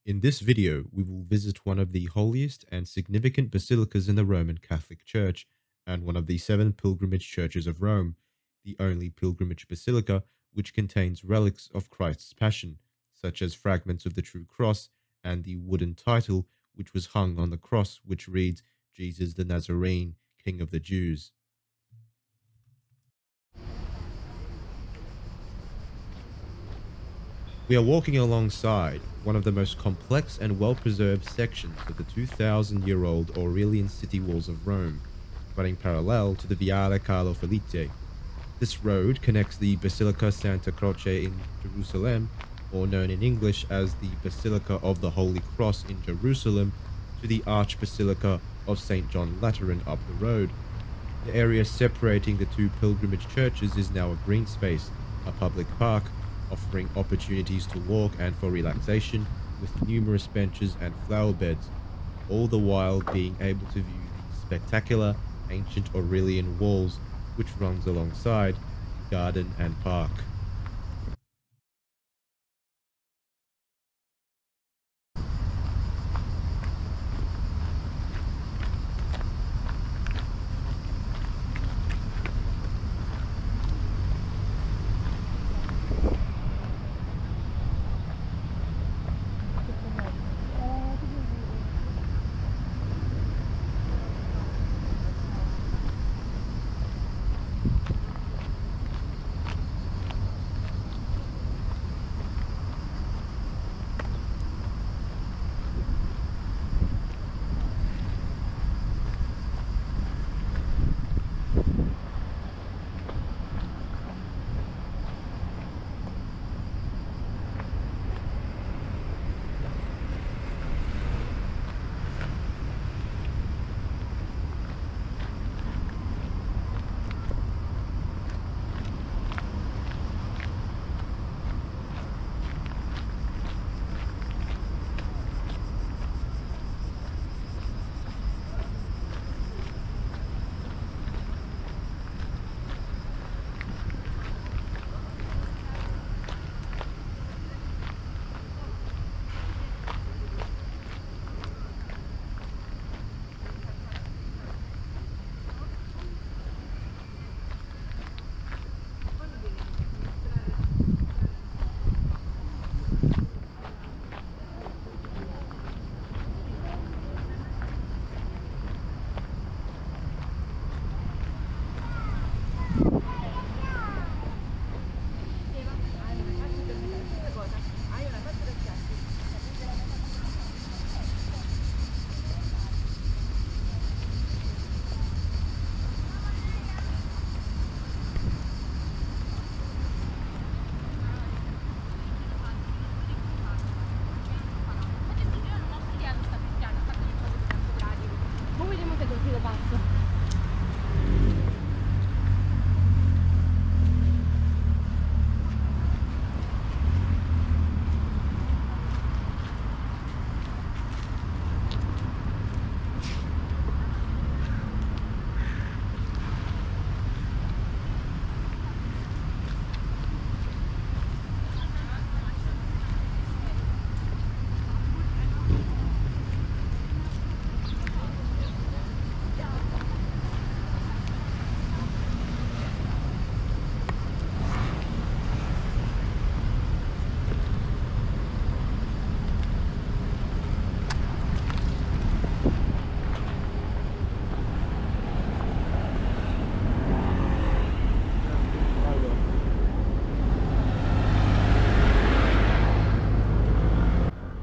In this video, we will visit one of the holiest and significant basilicas in the Roman Catholic Church and one of the 7 pilgrimage churches of Rome, the only pilgrimage basilica which contains relics of Christ's Passion, such as fragments of the true cross and the wooden title which was hung on the cross which reads, Jesus the Nazarene, King of the Jews. We are walking alongside one of the most complex and well-preserved sections of the 2,000-year-old Aurelian city walls of Rome, running parallel to the Via Carlo Felice. This road connects the Basilica Santa Croce in Jerusalem, or known in English as the Basilica of the Holy Cross in Jerusalem, to the Archbasilica of St John Lateran up the road. The area separating the two pilgrimage churches is now a green space, a public park, offering opportunities to walk and for relaxation, with numerous benches and flower beds, all the while being able to view the spectacular ancient Aurelian walls which runs alongside the garden and park.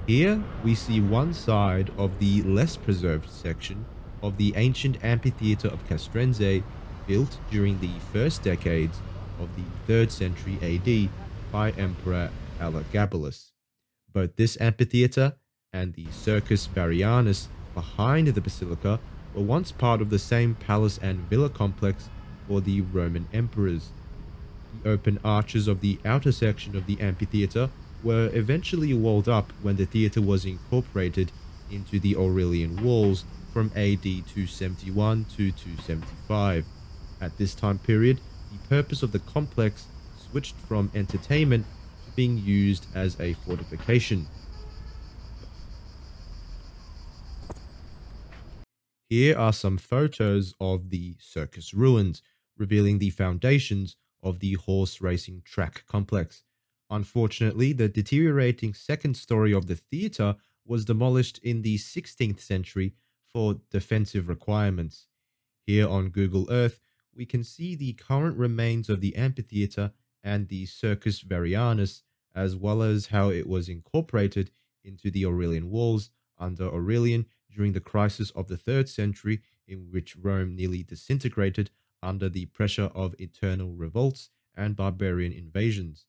Here we see one side of the less preserved section of the ancient Amphitheatre of Castrense, built during the first decades of the 3rd century AD by Emperor Elagabalus. Both this amphitheatre and the Circus Varianus behind the basilica were once part of the same palace and villa complex for the Roman emperors. The open arches of the outer section of the amphitheatre were eventually walled up when the theatre was incorporated into the Aurelian walls from AD 271 to 275. At this time period, the purpose of the complex switched from entertainment to being used as a fortification. Here are some photos of the circus ruins, revealing the foundations of the horse racing track complex. Unfortunately, the deteriorating second story of the theatre was demolished in the 16th century for defensive requirements. Here on Google Earth, we can see the current remains of the amphitheatre and the Circus Varianus, as well as how it was incorporated into the Aurelian walls under Aurelian during the crisis of the 3rd century, in which Rome nearly disintegrated under the pressure of internal revolts and barbarian invasions.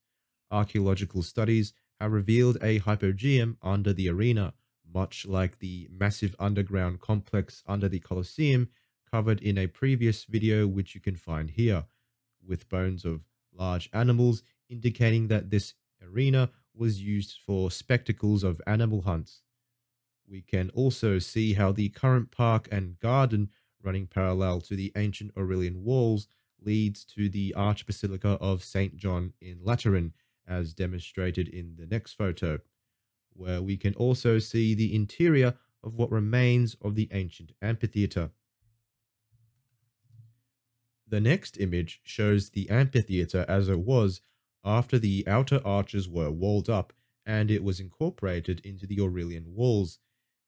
Archaeological studies have revealed a hypogeum under the arena, much like the massive underground complex under the Colosseum covered in a previous video, which you can find here, with bones of large animals indicating that this arena was used for spectacles of animal hunts. We can also see how the current park and garden running parallel to the ancient Aurelian walls leads to the Archbasilica of St. John in Lateran, as demonstrated in the next photo, where we can also see the interior of what remains of the ancient amphitheatre. The next image shows the amphitheatre as it was after the outer arches were walled up and it was incorporated into the Aurelian walls.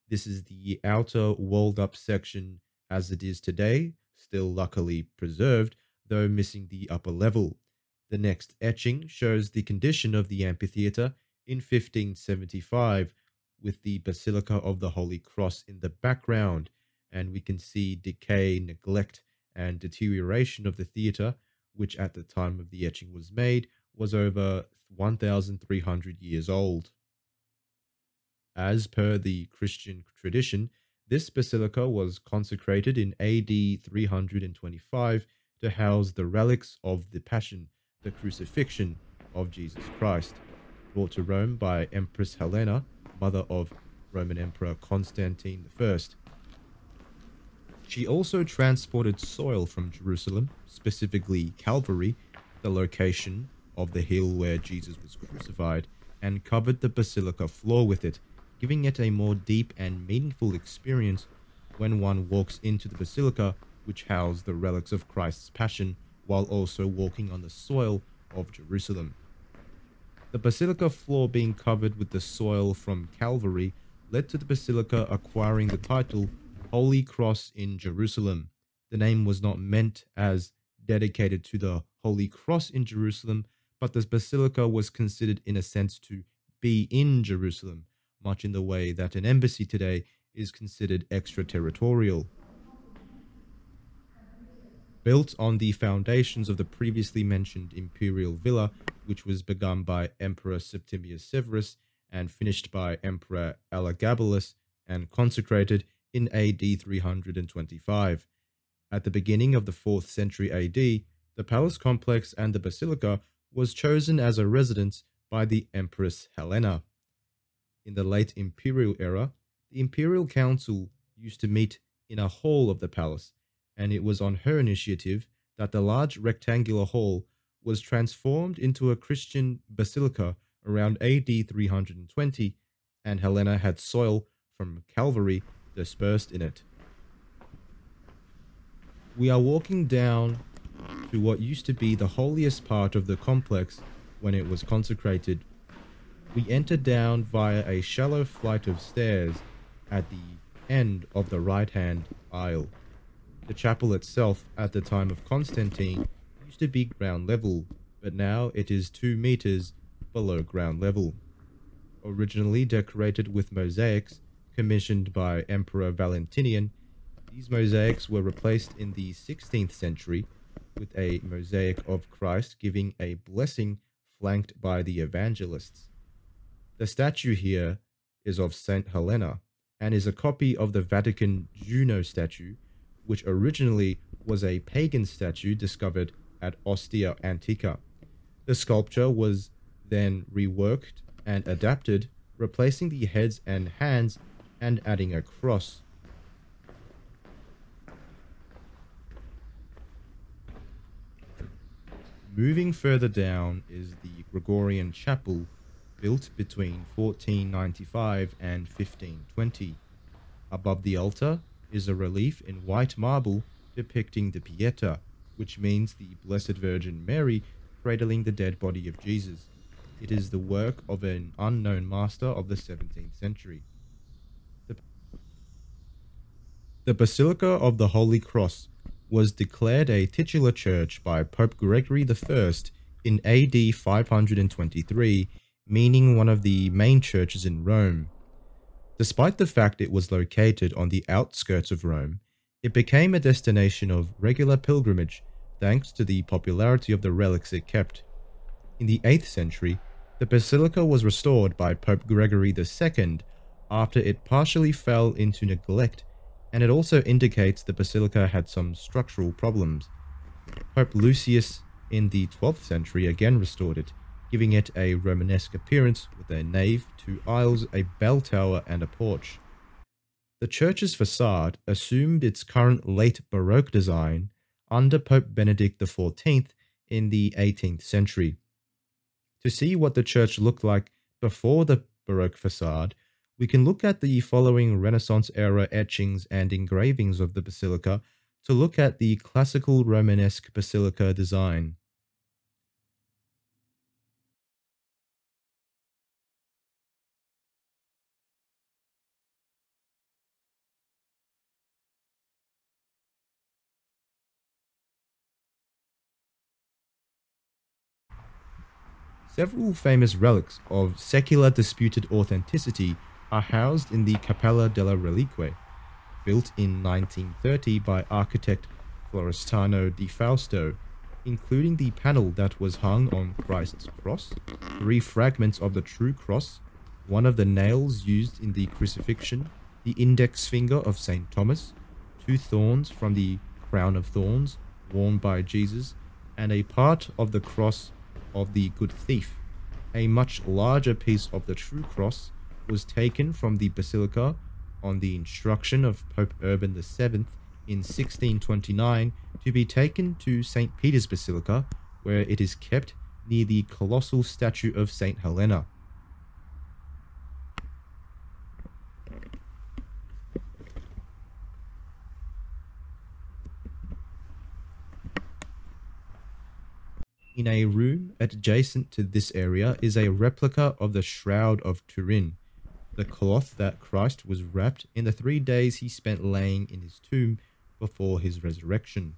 This is the outer walled up section as it is today, still luckily preserved, though missing the upper level. The next etching shows the condition of the amphitheatre in 1575, with the Basilica of the Holy Cross in the background, and we can see decay, neglect, and deterioration of the theatre, which at the time of the etching was made, was over 1,300 years old. As per the Christian tradition, this basilica was consecrated in AD 325 to house the relics of the Passion, the Crucifixion of Jesus Christ, brought to Rome by Empress Helena, mother of Roman Emperor Constantine I. She also transported soil from Jerusalem, specifically Calvary, the location of the hill where Jesus was crucified, and covered the basilica floor with it, giving it a more deep and meaningful experience when one walks into the basilica, which housed the relics of Christ's Passion, while also walking on the soil of Jerusalem. The basilica floor being covered with the soil from Calvary led to the basilica acquiring the title Holy Cross in Jerusalem. The name was not meant as dedicated to the Holy Cross in Jerusalem, but the basilica was considered in a sense to be in Jerusalem, much in the way that an embassy today is considered extraterritorial. Built on the foundations of the previously mentioned imperial villa, which was begun by Emperor Septimius Severus and finished by Emperor Elagabalus and consecrated in AD 325. At the beginning of the 4th century AD, the palace complex and the basilica was chosen as a residence by the Empress Helena. In the late imperial era, the imperial council used to meet in a hall of the palace, and it was on her initiative that the large rectangular hall was transformed into a Christian basilica around AD 320, and Helena had soil from Calvary dispersed in it. We are walking down to what used to be the holiest part of the complex when it was consecrated. We enter down via a shallow flight of stairs at the end of the right-hand aisle. The chapel itself, at the time of Constantine, used to be ground level, but now it is 2 meters below ground level. Originally decorated with mosaics commissioned by Emperor Valentinian, these mosaics were replaced in the 16th century with a mosaic of Christ giving a blessing flanked by the evangelists. The statue here is of St Helena and is a copy of the Vatican Juno statue, which originally was a pagan statue discovered at Ostia Antiqa. The sculpture was then reworked and adapted, replacing the heads and hands and adding a cross. Moving further down is the Gregorian chapel, built between 1495 and 1520. Above the altar is a relief in white marble depicting the Pieta, which means the Blessed Virgin Mary cradling the dead body of Jesus. It is the work of an unknown master of the 17th century. The, the Basilica of the Holy Cross was declared a titular church by Pope Gregory I in AD 523, meaning one of the main churches in Rome. Despite the fact it was located on the outskirts of Rome, it became a destination of regular pilgrimage thanks to the popularity of the relics it kept. In the 8th century, the basilica was restored by Pope Gregory II after it partially fell into neglect, and it also indicates the basilica had some structural problems. Pope Lucius in the 12th century again restored it, giving it a Romanesque appearance with a nave, two aisles, a bell tower, and a porch. The church's facade assumed its current late Baroque design under Pope Benedict XIV in the 18th century. To see what the church looked like before the Baroque facade, we can look at the following Renaissance-era etchings and engravings of the basilica to look at the classical Romanesque basilica design. Several famous relics of secular disputed authenticity are housed in the Cappella delle Reliquie, built in 1930 by architect Florestano di Fausto, including the panel that was hung on Christ's cross, three fragments of the true cross, one of the nails used in the crucifixion, the index finger of St. Thomas, two thorns from the crown of thorns worn by Jesus, and a part of the cross of the good thief. A much larger piece of the true cross was taken from the basilica on the instruction of Pope Urban VII in 1629 to be taken to St. Peter's Basilica, where it is kept near the colossal statue of St. Helena. In a room adjacent to this area is a replica of the Shroud of Turin, the cloth that Christ was wrapped in the 3 days he spent laying in his tomb before his resurrection.